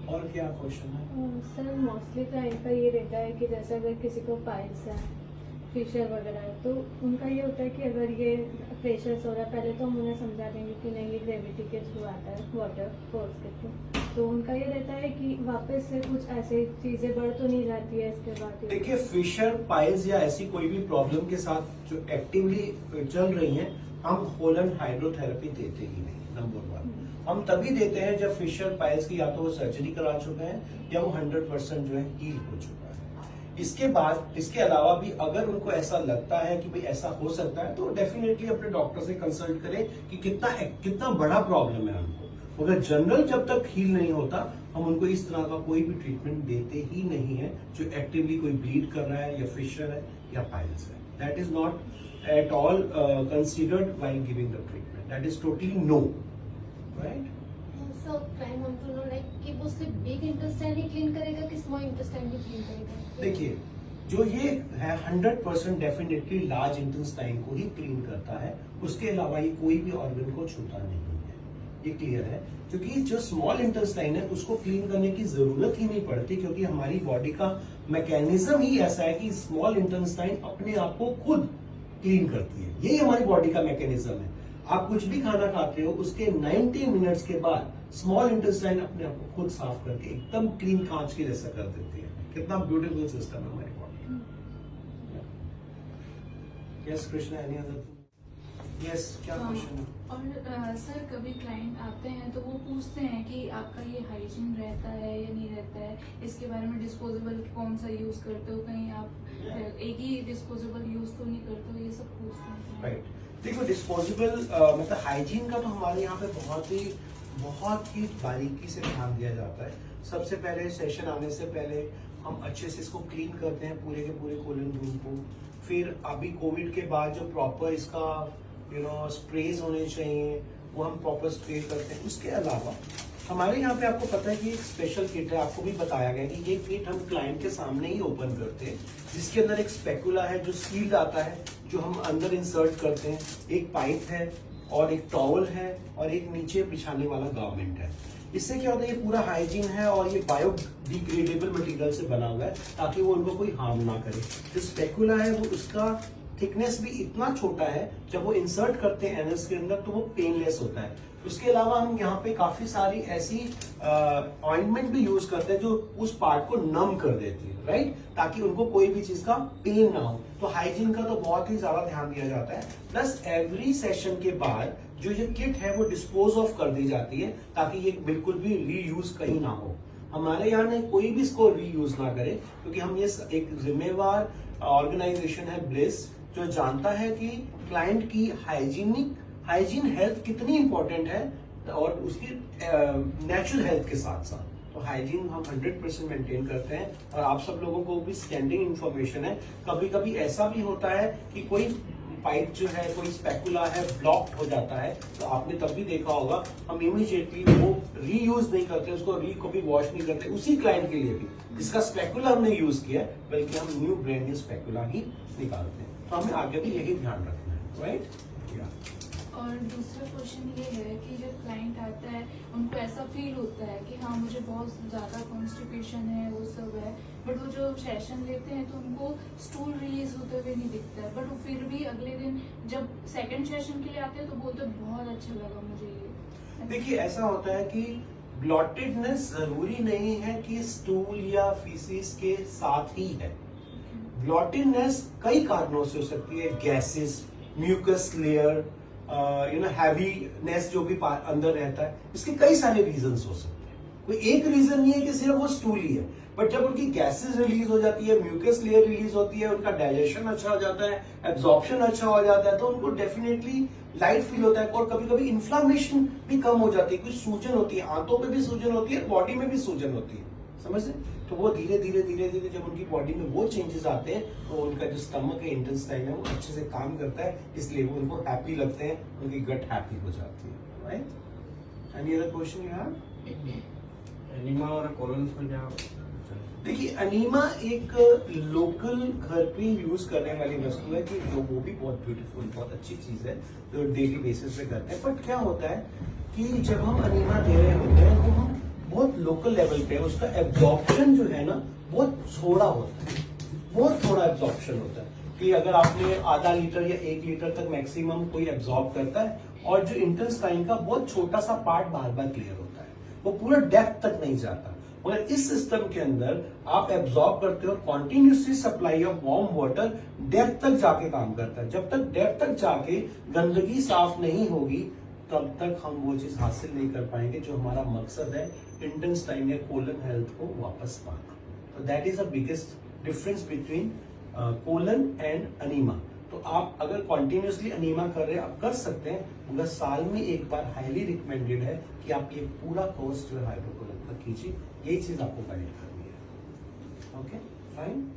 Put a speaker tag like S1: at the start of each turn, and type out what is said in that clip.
S1: और क्या क्वेश्चन है?
S2: सर मोस्टली क्लाइंट का ये रहता है कि जैसे अगर किसी को पाइल्स है, फिशर वगैरह है, तो उनका ये होता है कि अगर ये प्रेशर्स हो रहा है, पहले तो हम उन्हें समझा देंगे कि नहीं ये ग्रेविटी के थ्रू आता है, वाटर फोर्स के थ्रू, तो उनका ये रहता है कि वापस से कुछ ऐसी चीजें बढ़ तो नहीं जाती है इसके बाद।
S1: देखिए, फिशर, पाइल्स या ऐसी कोई भी प्रॉब्लम के साथ जो एक्टिवली चल रही है, हम होलन हाइड्रोथेरेपी देते ही नहीं। नंबर 1 हम तभी देते हैं जब फिशर, पाइल्स की या तो वो सर्जरी करा चुके हैं या वो 100% जो है हील हो चुका है। इसके बाद, इसके अलावा भी अगर उनको ऐसा लगता है कि भाई ऐसा हो सकता है, तो डेफिनेटली अपने डॉक्टर से कंसल्ट करें कि कितना बड़ा प्रॉब्लम है उनको। मगर जनरल जब तक हील नहीं होता, हम उनको इस तरह का कोई भी ट्रीटमेंट देते ही नहीं है जो एक्टिवली कोई ब्लीड कर रहा है या फिशर है या पाइल्स है। That is not at all considered while giving the treatment. That is totally no, right?
S3: So client want to know like कि वो सिर्फ बिग इंटेस्टाइन ही क्लीन करेगा कि स्मॉल इंटेस्टाइन भी क्लीन करेगा?
S1: देखिए, जो ये है 100% डेफिनेटली लार्ज इंटेस्टाइन को ही क्लीन करता है, उसके अलावा ये कोई भी ऑर्गन को छूता नहीं है। ये क्लियर है? क्योंकि जो स्मॉल इंटेस्टाइन है उसको क्लीन करने की जरूरत ही नहीं पड़ती, क्योंकि हमारी बॉडी का मैकेनिज्म ही ऐसा है कि स्मॉल इंटेस्टाइन अपने आप को खुद क्लीन करती है। यही हमारी बॉडी का मैकेनिज्म है। आप कुछ भी खाना खाते हो, उसके 90 मिनट्स के बाद स्मॉल इंटेस्टाइन अपने आप को खुद साफ करके एकदम क्लीन कांच के जैसा कर देती है। कितना ब्यूटीफुल सिस्टम है हमारी बॉडी का। Yes Krishna, any other? Yes, क्या क्वेश्चन है?
S4: और सर कभी क्लाइंट आते हैं तो वो पूछते हैं कि आपका ये हाइजीन रहता है या नहीं रहता है, इसके बारे में डिस्पोजेबल कौन सा यूज करते हो, कहीं आप एक ही डिस्पोजेबल यूज तो नहीं करते हो, ये सब पूछते हैं।
S1: राइट। देखो, डिस्पोजेबल मतलब हाइजीन का तो हमारे यहाँ पे बहुत ही बारीकी से ध्यान दिया जाता है। सबसे पहले सेशन आने से पहले हम अच्छे से इसको क्लीन करते हैं, पूरे के पूरे कोलन रूम को। फिर अभी कोविड के बाद जो प्रॉपर इसका स्प्रेज होने चाहिए, वो हम प्रॉपर स्प्रे करते हैं। उसके अलावा हमारे यहाँ पे आपको पता है कि एक स्पेशल किट है, आपको भी बताया गया कि ये किट हम क्लाइंट के सामने ही ओपन करते हैं, जिसके अंदर एक स्पेकुला है जो सील्ड आता है, जो हम अंदर इंसर्ट करते हैं, एक पाइप है और एक टॉवल है और एक नीचे बिछाने वाला गारमेंट है। इससे क्या होता है, ये पूरा हाइजीन है और ये बायोडिग्रेडेबल मटेरियल से बना हुआ है, ताकि वो उनको कोई हार्म ना करे। जो स्पेकुला है वो उसका थिकनेस भी इतना छोटा है, जब वो इंसर्ट करते हैं एनस के अंदर तो वो पेनलेस होता है। उसके अलावा हम यहाँ पे काफी सारी ऐसी ऑइंटमेंट भी यूज करते हैं जो उस पार्ट को नम कर देती है, राइट, ताकि उनको कोई भी चीज का पेन ना हो। तो हाइजीन का तो बहुत ही ज्यादा ध्यान दिया जाता है। प्लस एवरी सेशन के बाद जो ये किट है वो डिस्पोज ऑफ कर दी जाती है, ताकि ये बिल्कुल भी रीयूज कहीं ना हो। हमारे यहाँ ने कोई भी इसको रीयूज ना करे, क्योंकि हम ये एक जिम्मेवार ऑर्गेनाइजेशन है ब्लिस, जो जानता है कि क्लाइंट की हाइजीन हेल्थ कितनी इंपॉर्टेंट है और उसकी नेचुरल हेल्थ के साथ साथ। तो हाइजीन हम 100% मेंटेन करते हैं। और आप सब लोगों को भी स्टैंडिंग इंफॉर्मेशन है, कभी कभी ऐसा भी होता है कि कोई पाइप जो है, कोई स्पेकुला है, ब्लॉक्ड हो जाता है, तो आपने तब भी देखा होगा हम इमीडिएटली वो रीयूज नहीं करते, उसको कभी वॉश नहीं करते उसी क्लाइंट के लिए भी जिसका स्पेकुला हमने यूज किया, बल्कि हम न्यू ब्रांड न्यू स्पेकुला ही निकालते हैं। तो हमें आगे भी यही ध्यान रखना है, राइट?
S4: और दूसरा क्वेश्चन ये है कि जब क्लाइंट आता है उनको ऐसा फील होता है कि हाँ मुझे बहुत ज़्यादा कॉन्स्टिपेशन है, वो सब है, बट वो जो सेशन लेते हैं तो उनको स्टूल रिलीज होते हुए नहीं दिखता है, बट वो फिर भी अगले दिन जब सेकंड सेशन के लिए आते हैं तो बोलते हैं बहुत अच्छा लगा मुझे ये।
S1: देखिए, ऐसा होता है कि ब्लॉटेडनेस जरूरी नहीं है कि स्टूल या फीसिस के साथ ही है। ब्लॉटेडनेस कई कारणों से हो सकती है, गैसेस, म्यूकस लेयर, हैवीनेस जो भी अंदर रहता है, इसके कई सारे रीजंस हो सकते हैं। कोई एक रीजन नहीं है कि सिर्फ वो स्टूल ही है, बट जब उनकी गैसेस रिलीज हो जाती है, म्यूकस लेयर रिलीज होती है, उनका डाइजेशन अच्छा हो जाता है, एब्जॉर्प्शन अच्छा हो जाता है, तो उनको डेफिनेटली लाइट फील होता है। और कभी कभी इन्फ्लामेशन भी कम हो जाती है, कुछ सूजन होती है, आंतों में भी सूजन होती है, बॉडी में भी सूजन होती है, समझ रहे? तो वो धीरे धीरे जब उनकी बॉडी में वो चेंजेस आते हैं, तो उनका जो स्टमक है, इंटेस्टाइन है, वो अच्छे से काम करता है, इसलिए वो उनको हैप्पी लगते हैं, उनकी गट हैप्पी हो जाती है, right? Any other question you have?
S5: Enema और कोलोन्स में क्या?
S1: देखिए, अनीमा एक लोकल घर पे यूज करने वाली वस्तु है, कि जो वो भी बहुत ब्यूटीफुल, बहुत अच्छी चीज है जो डेली बेसिस पे करते हैं। बट क्या होता है कि जब हम अनीमा दे रहे होते हैं तो हम बहुत लोकल लेवल पे है, उसका एब्जॉर्प्शन जो है ना बहुत थोड़ा होता है, बहुत थोड़ा एब्जॉर्प्शन होता है कि अगर आपने आधा लीटर या 1 लीटर तक मैक्सिमम कोई एब्जॉर्ब करता है, और जो इंटेस्टाइन का बहुत छोटा सा पार्ट बार बार क्लियर होता है, वो पूरा डेप्थ तक नहीं जाता। मगर इस सिस्टम के अंदर आप एब्जॉर्ब करते हो, continuously supply of warm water depth तक जाके काम करता है। जब तक डेप्थ तक जाके गंदगी साफ नहीं होगी तब तक हम वो चीज हासिल नहीं कर पाएंगे जो हमारा मकसद है, इंटेस्टाइन या कोलन हेल्थ को वापस पाना। तो that is the biggest difference between colon and enema. तो आप अगर कॉन्टिन्यूसली अनीमा कर रहे हैं, आप कर सकते हैं, मगर साल में एक बार हाईली रिकमेंडेड है कि आप ये पूरा कोर्स जो है हाइड्रोकोलन का कीजिए। यही चीज आपको गाइड करनी है। Okay fine.